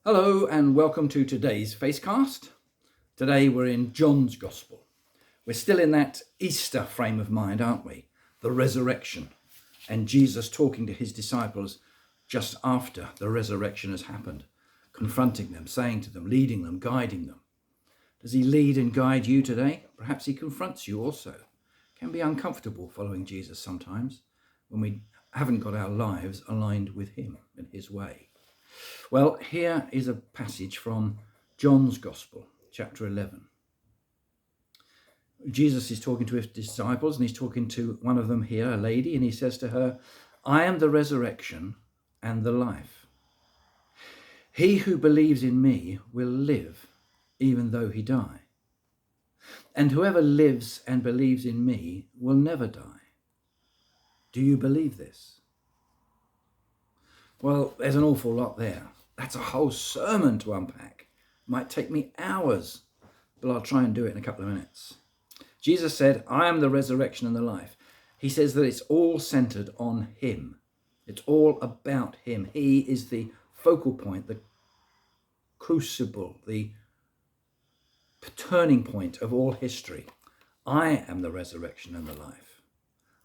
Hello and welcome to today's Facecast. Today we're in John's Gospel. We're still in that Easter frame of mind, aren't we? The resurrection and Jesus talking to his disciples just after the resurrection has happened, confronting them, saying to them, leading them, guiding them. Does he lead and guide you today? Perhaps he confronts you also. It can be uncomfortable following Jesus sometimes when we haven't got our lives aligned with him and his way. Well, here is a passage from John's Gospel, chapter 11. Jesus is talking to his disciples, and he's talking to one of them here, a lady, and he says to her, "I am the resurrection and the life. He who believes in me will live, even though he die. And whoever lives and believes in me will never die. Do you believe this?" Well, there's an awful lot there. That's a whole sermon to unpack. It might take me hours, but I'll try and do it in a couple of minutes. Jesus said, "I am the resurrection and the life." He says that it's all centered on him. It's all about him. He is the focal point, the crucible, the turning point of all history. I am the resurrection and the life.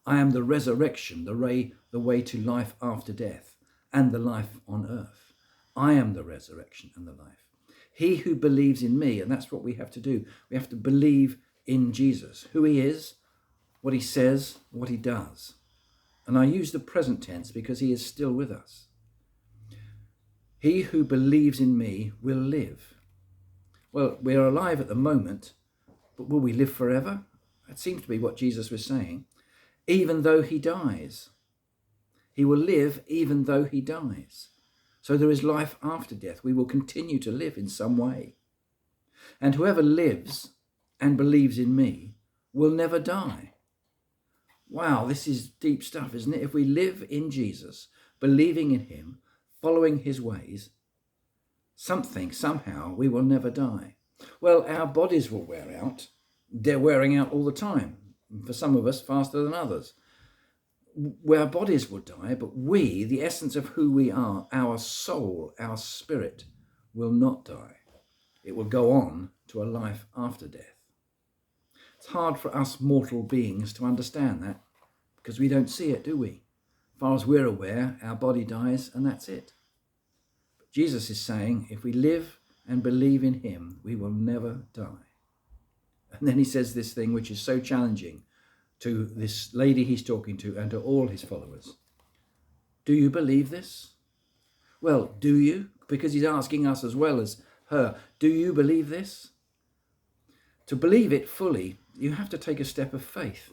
I am the resurrection, the way to life after death and the life on earth. I am the resurrection and the life. He who believes in me, and that's what we have to do. We have to believe in Jesus, who he is, what he says, what he does. And I use the present tense because he is still with us. He who believes in me will live. Well, we're alive at the moment, but will we live forever? That seems to be what Jesus was saying. Even though he dies. He will live even though he dies. So there is life after death. We will continue to live in some way. And whoever lives and believes in me will never die. Wow, this is deep stuff, isn't it? If we live in Jesus, believing in him, following his ways, somehow, we will never die. Well, our bodies will wear out. They're wearing out all the time. For some of us, faster than others. Our bodies will die, but we, the essence of who we are, our soul, our spirit, will not die. It will go on to a life after death. It's hard for us mortal beings to understand that because we don't see it, do we? As far as we're aware, our body dies and that's it. But Jesus is saying, if we live and believe in him, we will never die. And then he says this thing which is so challenging to this lady he's talking to and to all his followers. Do you believe this? Well, do you? Because he's asking us as well as her, do you believe this? To believe it fully, you have to take a step of faith.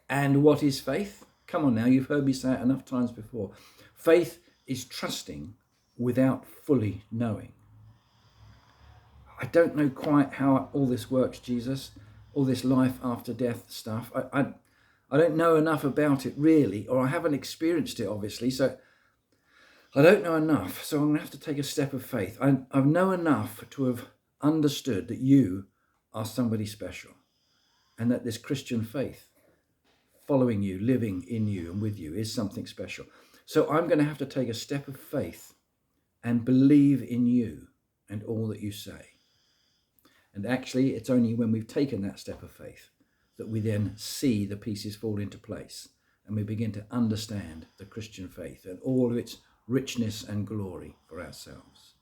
And what is faith? Come on now, you've heard me say it enough times before. Faith is trusting without fully knowing. I don't know quite how all this works, Jesus, all this life after death stuff. I don't know enough about it really, or I haven't experienced it obviously, so I don't know enough. So I'm going to have to take a step of faith. I know enough to have understood that you are somebody special and that this Christian faith, following you, living in you and with you, is something special. So I'm going to have to take a step of faith and believe in you and all that you say. And actually, it's only when we've taken that step of faith that we then see the pieces fall into place and we begin to understand the Christian faith and all of its richness and glory for ourselves.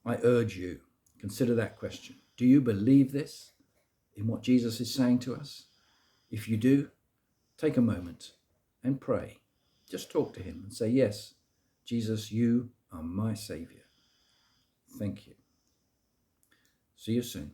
I urge you, consider that question. Do you believe this in what Jesus is saying to us? If you do, take a moment and pray. Just talk to him and say, yes, Jesus, you are my Saviour. Thank you. See you soon.